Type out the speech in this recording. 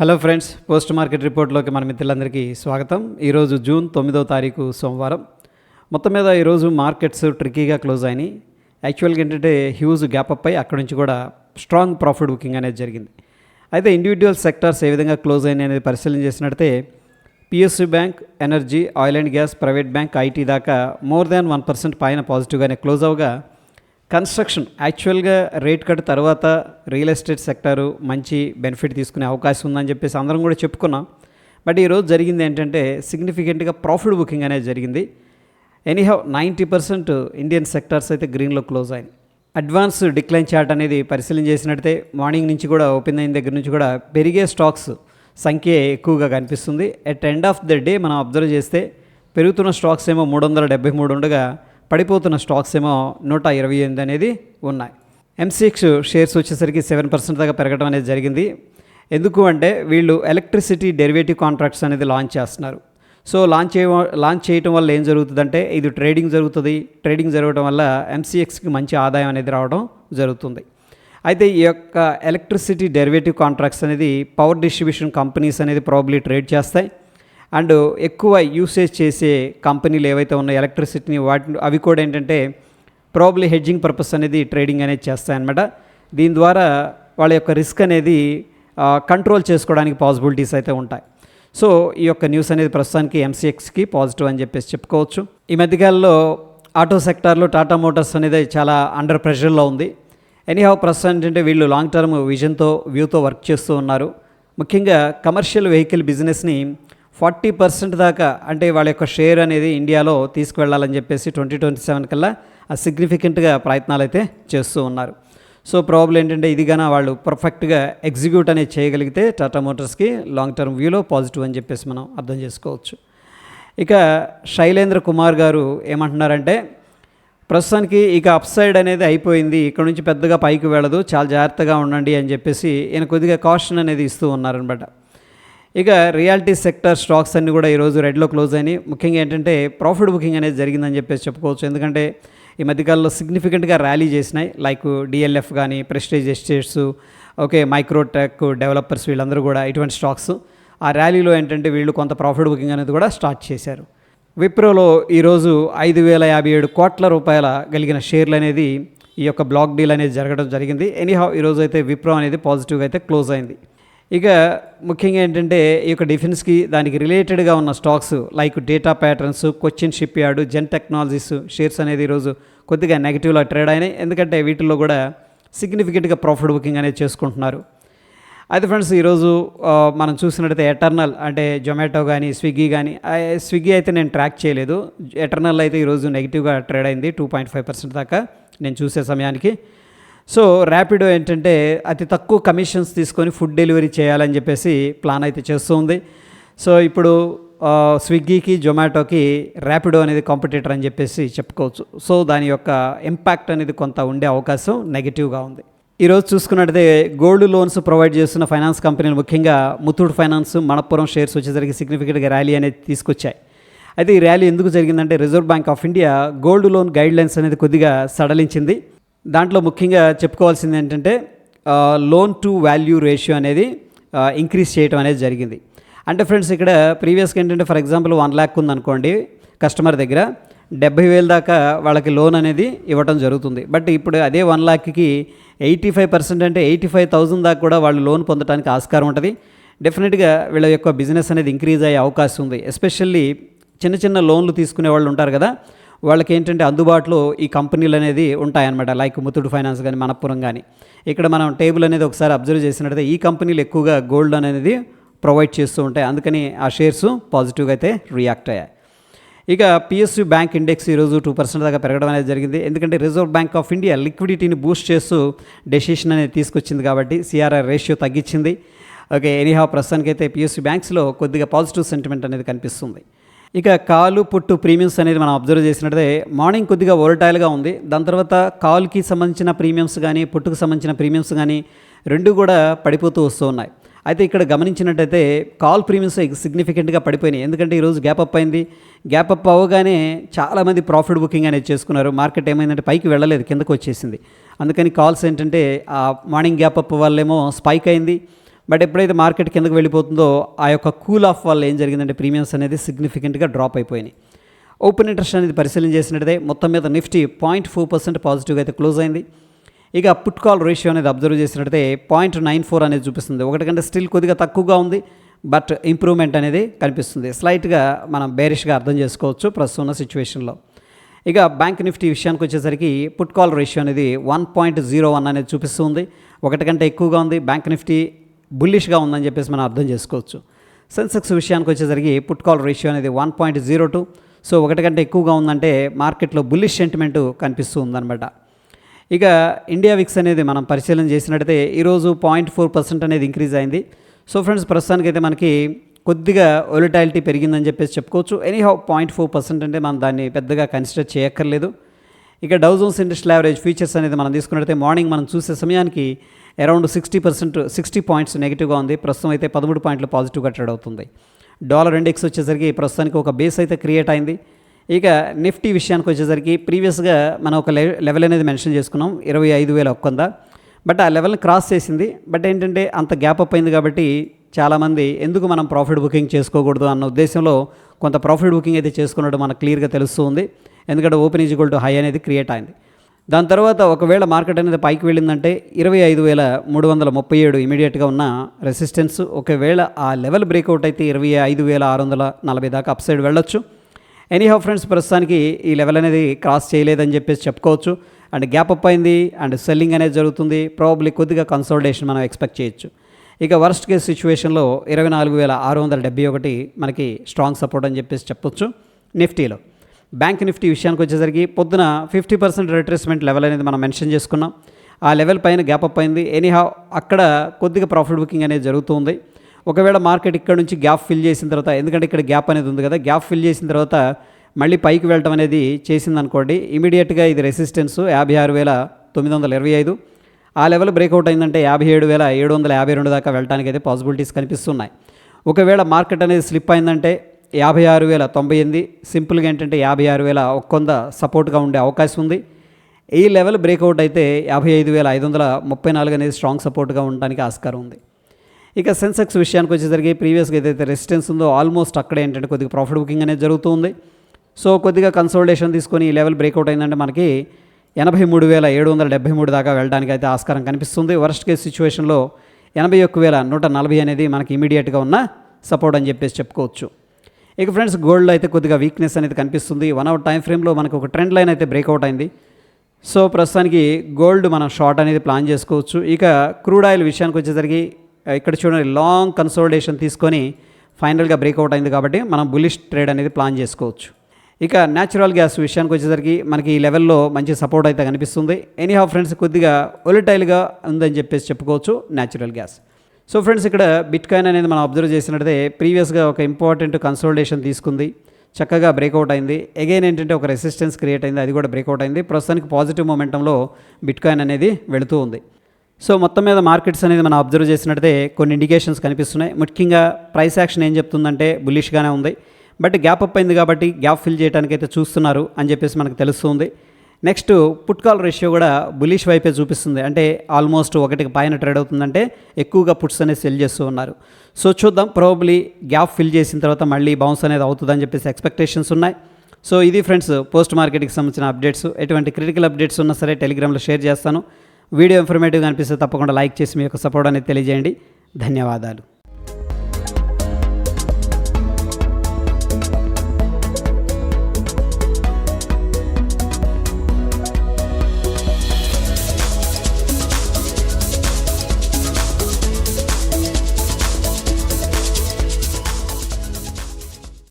Hello friends, post market రిపోర్ట్లోకి మన మిత్రులందరికీ స్వాగతం. ఈరోజు జూన్ 9వ తారీఖు సోమవారం. మొత్తం మీద ఈరోజు మార్కెట్స్ ట్రిక్కీగా క్లోజ్ అయినాయి. యాక్చువల్గా ఏంటంటే హ్యూజ్ గ్యాప్ అప్ అయి అక్కడి నుంచి కూడా స్ట్రాంగ్ ప్రాఫిట్ బుకింగ్ అనేది జరిగింది. అయితే ఇండివిజువల్ సెక్టార్స్ ఏ విధంగా క్లోజ్ అయినాయి అనేది పరిశీలన చేసినట్లయితే PSU bank, energy, oil and gas, private bank, IT దాకా మోర్ దాన్ 1% పైన పాజిటివ్గానే క్లోజ్ అవగా కన్స్ట్రక్షన్ యాక్చువల్గా రేట్ కట్ తర్వాత రియల్ ఎస్టేట్ సెక్టారు మంచి బెనిఫిట్ తీసుకునే అవకాశం ఉందని చెప్పేసి అందరం కూడా చెప్పుకున్నాం. బట్ ఈరోజు జరిగింది ఏంటంటే సిగ్నిఫికెంట్గా ప్రాఫిట్ బుకింగ్ అనేది జరిగింది. ఎనీహౌ 90% ఇండియన్ సెక్టార్స్ అయితే గ్రీన్లో క్లోజ్ అయ్యాయి. అడ్వాన్స్ డిక్లైన్ చార్ట్ అనేది పరిశీలన చేసినట్టయితే మార్నింగ్ నుంచి కూడా ఓపెన్ అయిన దగ్గర నుంచి కూడా పెరిగే స్టాక్స్ సంఖ్య ఎక్కువగా కనిపిస్తుంది. At end of the day మనం అబ్జర్వ్ చేస్తే పెరుగుతున్న స్టాక్స్ ఏమో 373 ఉండగా పడిపోతున్న స్టాక్స్ ఏమో 128 అనేది ఉన్నాయి. ఎంసీఎక్స్ షేర్స్ వచ్చేసరికి 7% దాకా పెరగడం అనేది జరిగింది. ఎందుకు అంటే వీళ్ళు ఎలక్ట్రిసిటీ డెరివేటివ్ కాంట్రాక్ట్స్ అనేది లాంచ్ చేస్తున్నారు. సో లాంచ్ చేయడం వల్ల ఏం జరుగుతుందంటే ఇది ట్రేడింగ్ జరుగుతుంది. ట్రేడింగ్ జరగడం వల్ల ఎంసీఎక్స్కి మంచి ఆదాయం అనేది రావడం జరుగుతుంది. అయితే ఈ యొక్క ఎలక్ట్రిసిటీ డెరివేటివ్ కాంట్రాక్ట్స్ అనేది పవర్ డిస్ట్రిబ్యూషన్ కంపెనీస్ అనేది ప్రాబబ్లీ ట్రేడ్ చేస్తాయి. అండ్ ఎక్కువ యూసేజ్ చేసే కంపెనీలు ఏవైతే ఉన్నాయో ఎలక్ట్రిసిటీని అవి కూడా ఏంటంటే ప్రాబ్లీ హెడ్జింగ్ పర్పస్ అనేది ట్రేడింగ్ అనేది చేస్తాయన్నమాట. దీని ద్వారా వాళ్ళ యొక్క రిస్క్ అనేది కంట్రోల్ చేసుకోవడానికి పాసిబిలిటీస్ అయితే ఉంటాయి. సో ఈ యొక్క న్యూస్ అనేది ప్రస్తుతానికి ఎంసీఎక్స్కి పాజిటివ్ అని చెప్పేసి చెప్పుకోవచ్చు. ఈ మధ్యకాలంలో ఆటో సెక్టార్లో టాటా మోటార్స్ అనేది చాలా అండర్ ప్రెషర్లో ఉంది. ఎనీహౌ ప్రస్తుతం ఏంటంటే వీళ్ళు లాంగ్ టర్మ్ విజన్తో వ్యూతో వర్క్ చేస్తూ ఉన్నారు. ముఖ్యంగా కమర్షియల్ వెహికల్ బిజినెస్ని 40% దాకా అంటే వాళ్ళ యొక్క షేర్ అనేది ఇండియాలో తీసుకువెళ్ళాలని చెప్పేసి 2027 కల్లా సిగ్నిఫికెంట్గా ప్రయత్నాలు అయితే చేస్తూ ఉన్నారు. సో ప్రాబ్లం ఏంటంటే ఇదిగానా వాళ్ళు పర్ఫెక్ట్గా ఎగ్జిక్యూట్ అనేది చేయగలిగితే టాటా మోటార్స్కి లాంగ్ టర్మ్ వ్యూలో పాజిటివ్ అని చెప్పేసి మనం అర్థం చేసుకోవచ్చు. ఇక శైలేంద్ర కుమార్ గారు ఏమంటున్నారంటే ప్రస్తుతానికి ఇక అప్ సైడ్ అనేది అయిపోయింది, ఇక్కడ నుంచి పెద్దగా పైకి వెళ్ళదు, చాలా జాగ్రత్తగా ఉండండి అని చెప్పేసి ఈయన కొద్దిగా కాషన్ అనేది ఇస్తూ ఉన్నారనమాట. ఇక రియాలిటీ సెక్టర్ స్టాక్స్ అన్నీ కూడా ఈరోజు రెడ్లో క్లోజ్ అయినాయి. ముఖ్యంగా ఏంటంటే ప్రాఫిట్ బుకింగ్ అనేది జరిగిందని చెప్పేసి చెప్పుకోవచ్చు. ఎందుకంటే ఈ మధ్యకాలంలో సిగ్నిఫికెంట్గా ర్యాలీ చేసినాయి. లైక్ డిఎల్ఎఫ్ కానీ, ప్రెస్టీజ్ ఎస్టేట్స్, మైక్రోటెక్ డెవలపర్స్, వీళ్ళందరూ కూడా ఇటువంటి స్టాక్స్ ఆ ర్యాలీలో ఏంటంటే వీళ్ళు కొంత ప్రాఫిట్ బుకింగ్ అనేది కూడా స్టార్ట్ చేశారు. విప్రోలో ఈరోజు 5,057 కోట్ల రూపాయల కలిగిన షేర్లు అనేది ఈ యొక్క బ్లాక్ డీల్ అనేది జరగడం జరిగింది. ఎనీహౌ ఈరోజు అయితే విప్రో అనేది పాజిటివ్గా అయితే క్లోజ్ అయింది. ఇక ముఖ్యంగా ఏంటంటే ఈ యొక్క డిఫెన్స్కి దానికి రిలేటెడ్గా ఉన్న stocks like data patterns, Cochin shipyard, Zen technologies shares అనేది ఈరోజు కొద్దిగా నెగిటివ్లో ట్రేడ్ అయినాయి. ఎందుకంటే వీటిల్లో కూడా సిగ్నిఫికెంట్గా ప్రాఫిట్ బుకింగ్ అనేది చేసుకుంటున్నారు. అయితే ఫ్రెండ్స్ ఈరోజు మనం చూసినట్టయితే ఎటర్నల్ అంటే జొమాటో కానీ, స్విగ్గీ కానీ, స్విగ్గీ అయితే నేను ట్రాక్ చేయలేదు. ఎటర్నల్ అయితే ఈరోజు నెగిటివ్గా ట్రేడ్ అయింది 2.5% దాకా నేను చూసే సమయానికి. సో ర్యాపిడో ఏంటంటే అతి తక్కువ కమిషన్స్ తీసుకొని ఫుడ్ డెలివరీ చేయాలని చెప్పేసి ప్లాన్ అయితే చేస్తుంది. సో ఇప్పుడు స్విగ్గీకి, జొమాటోకి ర్యాపిడో అనేది కాంపిటీటర్ అని చెప్పేసి చెప్పుకోవచ్చు. సో దాని యొక్క ఇంపాక్ట్ అనేది కొంత ఉండే అవకాశం నెగిటివ్గా ఉంది. ఈరోజు చూసుకున్నట్టయితే గోల్డ్ లోన్స్ ప్రొవైడ్ చేస్తున్న ఫైనాన్స్ కంపెనీలు ముఖ్యంగా ముతూట్ ఫైనాన్స్, మణప్పురం షేర్స్ వచ్చేసరికి సిగ్నిఫికెంట్గా ర్యాలీ అనేది తీసుకొచ్చాయి. అయితే ఈ ర్యాలీ ఎందుకు జరిగిందంటే reserve bank of India gold loan guidelines అనేది కొద్దిగా సడలించింది. దాంట్లో ముఖ్యంగా చెప్పుకోవాల్సింది ఏంటంటే లోన్ టు వాల్యూ రేషియో అనేది ఇంక్రీజ్ చేయడం అనేది జరిగింది. అంటే ఫ్రెండ్స్ ఇక్కడ ప్రీవియస్గా ఏంటంటే ఫర్ ఎగ్జాంపుల్ 1 lakh ఉందనుకోండి, కస్టమర్ దగ్గర 70,000 దాకా వాళ్ళకి లోన్ అనేది ఇవ్వడం జరుగుతుంది. బట్ ఇప్పుడు అదే 1 lakhకి 85% అంటే 85,000 దాకా కూడా వాళ్ళు లోన్ పొందడానికి ఆస్కారం ఉంటుంది. డెఫినెట్గా వీళ్ళ యొక్క బిజినెస్ అనేది ఇంక్రీజ్ అయ్యే అవకాశం ఉంది. ఎస్పెషల్లీ చిన్న చిన్న లోన్లు తీసుకునే వాళ్ళు ఉంటారు కదా, వాళ్ళకి ఏంటంటే అందుబాటులో ఈ కంపెనీలు అనేది ఉంటాయన్నమాట. లైక్ ముతూట్ ఫైనాన్స్ కానీ, మణప్పురం కానీ. ఇక్కడ మనం టేబుల్ అనేది ఒకసారి అబ్జర్వ్ చేసినట్టయితే ఈ కంపెనీలు ఎక్కువగా గోల్డ్ అనేది ప్రొవైడ్ చేస్తూ ఉంటాయి. అందుకని ఆ షేర్స్ పాజిటివ్గా అయితే రియాక్ట్ అయ్యాయి. ఇక పిఎస్యు బ్యాంక్ ఇండెక్స్ ఈరోజు 2% దాకా పెరగడం అనేది జరిగింది. ఎందుకంటే రిజర్వ్ బ్యాంక్ ఆఫ్ ఇండియా లిక్విడిటీని బూస్ట్ చేస్తూ డెసిషన్ అనేది తీసుకొచ్చింది కాబట్టి సిఆర్ఆర్ రేషియో తగ్గించింది. ఎనీహా ప్రస్తుతానికైతే పిఎస్యు బ్యాంక్స్లో కొద్దిగా పాజిటివ్ సెంటిమెంట్ అనేది కనిపిస్తుంది. ఇక కాలు పుట్టు ప్రీమియమ్స్ అనేది మనం అబ్జర్వ్ చేసినట్టయితే మార్నింగ్ కొద్దిగా వోలటైల్గా ఉంది. దాని తర్వాత కాల్కి సంబంధించిన ప్రీమియమ్స్ కానీ, పుట్టుకు సంబంధించిన ప్రీమియమ్స్ కానీ రెండు కూడా పడిపోతూ వస్తూ ఉన్నాయి. అయితే ఇక్కడ గమనించినట్టయితే కాల్ ప్రీమియమ్స్ సిగ్నిఫికెంట్గా పడిపోయినాయి. ఎందుకంటే ఈరోజు గ్యాప్ అప్ అయింది. గ్యాప్ అప్ అవ్వగానే చాలామంది ప్రాఫిట్ బుకింగ్ అనేది చేసుకున్నారు. మార్కెట్ ఏమైందంటే పైకి వెళ్ళలేదు, కిందకు వచ్చేసింది. అందుకని కాల్స్ ఏంటంటే ఆ మార్నింగ్ గ్యాప్ అప్ వల్లేమో స్పైక్ అయింది. బట్ ఎప్పుడైతే మార్కెట్ కిందకు వెళ్ళిపోతుందో ఆ యొక్క కూల్ ఆఫ్ వల్ల ఏం జరిగిందంటే ప్రీమియమ్స్ అనేది సిగ్నిఫికెంట్గా డ్రాప్ అయిపోయినాయి. ఓపెన్ ఇంట్రెస్ట్ అనేది పరిశీలన చేసినట్టే మొత్తం మీద నిఫ్టీ 0.4% పాజిటివ్గా అయితే క్లోజ్ అయింది. ఇక పుట్ కాల్ రేషియో అనేది అబ్జర్వ్ చేసినట్టయితే 0.94 అనేది చూపిస్తుంది. ఒకటి కంటే స్టిల్ కొద్దిగా తక్కువగా ఉంది, బట్ ఇంప్రూవ్మెంట్ అనేది కనిపిస్తుంది. స్లైట్గా మనం బేరిష్గా అర్థం చేసుకోవచ్చు ప్రస్తుతం ఉన్న సిచ్యువేషన్లో. ఇక బ్యాంక్ నిఫ్టీ విషయానికి వచ్చేసరికి పుట్ కాల్ రేషియో అనేది 1.01 అనేది చూపిస్తుంది. ఒకటి కంటే ఎక్కువగా ఉంది. బ్యాంక్ నిఫ్టీ బుల్లిష్గా ఉందని చెప్పేసి మనం అర్థం చేసుకోవచ్చు. సెన్సెక్స్ విషయానికి వచ్చేసరికి పుట్ కాల్ రేషియో అనేది 1.02. సో ఒకటి కంటే ఎక్కువగా ఉందంటే మార్కెట్లో బుల్లిష్ సెంటిమెంటు కనిపిస్తూ ఉందన్నమాట. ఇక ఇండియా విక్స్ అనేది మనం పరిశీలన చేసినట్టయితే ఈరోజు 0.4% అనేది ఇంక్రీజ్ అయింది. సో ఫ్రెండ్స్, ప్రస్తుతానికైతే మనకి కొద్దిగా వొలటాలిటీ పెరిగిందని చెప్పేసి చెప్పుకోవచ్చు. ఎనీహౌ 0.4% అంటే మనం దాన్ని పెద్దగా కన్సిడర్ చేయక్కర్లేదు. ఇక Dow Jones industrial average futures అనేది మనం తీసుకున్నట్టయితే మార్నింగ్ మనం చూసే సమయానికి అరౌండ్ 60 పాయింట్స్ నెగిటివ్గా ఉంది. ప్రస్తుతం అయితే 13 పాయింట్లు పాజిటివ్గా ట్రేడ్ అవుతుంది. డాలర్ ఇండెక్స్ వచ్చేసరికి ప్రస్తుతానికి ఒక బేస్ అయితే క్రియేట్ అయింది. ఇక నిఫ్టీ విషయానికి వచ్చేసరికి ప్రీవియస్గా మనం ఒక లెవెల్ అనేది మెన్షన్ చేసుకున్నాం 25,100. బట్ ఆ లెవెల్ని క్రాస్ చేసింది. బట్ ఏంటంటే అంత గ్యాప్ అప్ అయింది కాబట్టి చాలామంది ఎందుకు మనం ప్రాఫిట్ బుకింగ్ చేసుకోకూడదు అన్న ఉద్దేశంలో కొంత ప్రాఫిట్ బుకింగ్ అయితే చేసుకున్నట్టు మనకు క్లియర్గా తెలుస్తుంది. ఎందుకంటే open is equal to high అనేది క్రియేట్ అయింది. దాని తర్వాత ఒకవేళ మార్కెట్ అనేది పైకి వెళ్ళిందంటే 25,337 ఇమీడియట్గా ఉన్న రెసిస్టెన్స్. ఒకవేళ ఆ లెవెల్ బ్రేక్అవుట్ అయితే 25,640 దాకా అప్ సైడ్ వెళ్ళొచ్చు. ఎనీహౌ ఫ్రెండ్స్, ప్రస్తుతానికి ఈ లెవెల్ అనేది క్రాస్ చేయలేదని చెప్పేసి చెప్పుకోవచ్చు. అండ్ గ్యాప్ అప్ అయింది అండ్ సెల్లింగ్ అనేది జరుగుతుంది. ప్రాబబ్లీ కొద్దిగా కన్సోలిడేషన్ మనం ఎక్స్పెక్ట్ చేయొచ్చు. ఇక వర్స్ట్ కేస్ సిచ్యువేషన్లో 24,671 మనకి స్ట్రాంగ్ సపోర్ట్ అని చెప్పేసి చెప్పొచ్చు నిఫ్టీలో. బ్యాంక్ నిఫ్టీ విషయానికి వచ్చేసరికి పొద్దున 50% రిట్రేస్మెంట్ లెవెల్ అనేది మనం మెన్షన్ చేసుకున్నాం. ఆ లెవెల్ పైన గ్యాప్ అప్ అయింది. ఎనీహౌ అక్కడ కొద్దిగా ప్రాఫిట్ బుకింగ్ అనేది జరుగుతుంది. ఒకవేళ మార్కెట్ ఇక్కడ నుంచి గ్యాప్ ఫిల్ చేసిన తర్వాత, ఎందుకంటే ఇక్కడ గ్యాప్ అనేది ఉంది కదా, గ్యాప్ ఫిల్ చేసిన తర్వాత మళ్ళీ పైకి వెళ్ళటం అనేది చేసిందనుకోండి, ఇమీడియట్గా ఇది రెసిస్టెన్స్ 56,925. ఆ లెవెల్ బ్రేక్అవుట్ అయిందంటే 57,752 దాకా వెళ్ళడానికి అయితే పాసిబిలిటీస్ కనిపిస్తున్నాయి. ఒకవేళ మార్కెట్ అనేది స్లిప్ అయిందంటే 56,098, సింపుల్గా ఏంటంటే 56,100 సపోర్ట్గా ఉండే అవకాశం ఉంది. ఈ లెవెల్ బ్రేక్అవుట్ అయితే 55,534 అనేది స్ట్రాంగ్ సపోర్ట్గా ఉండడానికి ఆస్కారం ఉంది. ఇక సెన్సెక్స్ విషయానికి వచ్చేసరికి ప్రీవియస్గా ఏదైతే రెసిస్టెన్స్ ఉందో ఆల్మోస్ట్ అక్కడే ఏంటంటే కొద్దిగా ప్రాఫిట్ బుకింగ్ అనేది జరుగుతుంది. సో కొద్దిగా కన్సోలిడేషన్ తీసుకొని ఈ లెవెల్ బ్రేక్అవుట్ అయిందంటే మనకి 83,773 దాకా వెళ్ళడానికి అయితే ఆస్కారం కనిపిస్తుంది. వర్స్ట్ కేస్ సిచ్యువేషన్లో 81,140 అనేది మనకి ఇమీడియట్గా ఉన్న సపోర్ట్ అని చెప్పేసి చెప్పుకోవచ్చు. ఇక ఫ్రెండ్స్, గోల్డ్లో అయితే కొద్దిగా వీక్నెస్ అనేది కనిపిస్తుంది. 1 అవర్ టైం ఫ్రేమ్లో మనకు ఒక ట్రెండ్ లైన్ అయితే బ్రేక్అవుట్ అయింది. సో ప్రస్తుతానికి గోల్డ్ మనం షార్ట్ అనేది ప్లాన్ చేసుకోవచ్చు. ఇక క్రూడ్ ఆయిల్ విషయానికి వచ్చేసరికి ఇక్కడ చూడండి, లాంగ్ కన్సోలిడేషన్ తీసుకొని ఫైనల్గా బ్రేక్అవుట్ అయింది కాబట్టి మనం బులిష్ ట్రేడ్ అనేది ప్లాన్ చేసుకోవచ్చు. ఇక న్యాచురల్ గ్యాస్ విషయానికి వచ్చేసరికి మనకి ఈ లెవెల్లో మంచి సపోర్ట్ అయితే కనిపిస్తుంది. ఎనీహౌ ఫ్రెండ్స్, కొద్దిగా వొలటైల్గా ఉందని చెప్పేసి చెప్పుకోవచ్చు న్యాచురల్ గ్యాస్. సో ఫ్రెండ్స్, ఇక్కడ బిట్కాయిన్ అనేది మనం అబ్జర్వ్ చేసినట్టయితే ప్రీవియస్గా ఒక ఇంపార్టెంట్ కన్సోలిడేషన్ తీసుకుంది, చక్కగా బ్రేక్అవుట్ అయింది. అగైన్ ఏంటంటే ఒక రెసిస్టెన్స్ క్రియేట్ అయింది, అది కూడా బ్రేక్అవుట్ అయింది. ప్రస్తుతానికి పాజిటివ్ మొమెంటంలో బిట్కాయిన్ అనేది వెళుతూ ఉంది. సో మొత్తం మీద మార్కెట్స్ అనేది మనం అబ్జర్వ్ చేసినట్టయితే కొన్ని ఇండికేషన్స్ కనిపిస్తున్నాయి. ముఖ్యంగా ప్రైస్ యాక్షన్ ఏం చెప్తుందంటే బుల్లిష్గానే ఉంది. బట్ గ్యాప్ అప్ అయింది కాబట్టి గ్యాప్ ఫిల్ చేయడానికి అయితే చూస్తున్నారు అని చెప్పేసి మనకు తెలుస్తుంది. నెక్స్ట్ పుట్ కాల్ రేషియో కూడా బులిష్ వైపే చూపిస్తుంది. అంటే ఆల్మోస్ట్ 1కి పైన ట్రేడ్ అవుతుందంటే ఎక్కువగా పుట్స్ అనేది సెల్ చేస్తూ ఉన్నారు. సో చూద్దాం, ప్రాబబ్లీ గ్యాప్ ఫిల్ చేసిన తర్వాత మళ్ళీ బౌన్స్ అనేది అవుతుందని చెప్పేసి ఎక్స్పెక్టేషన్స్ ఉన్నాయి. సో ఇది ఫ్రెండ్స్ పోస్ట్ మార్కెట్కి సంబంధించిన అప్డేట్స్. ఎటువంటి క్రిటికల్ అప్డేట్స్ ఉన్నా సరే టెలిగ్రామ్లో షేర్ చేస్తాను. వీడియో ఇన్ఫర్మేటివ్గా అనిపిస్తే తప్పకుండా లైక్ చేసి మీ యొక్క సపోర్ట్ అనేది తెలియజేయండి. ధన్యవాదాలు.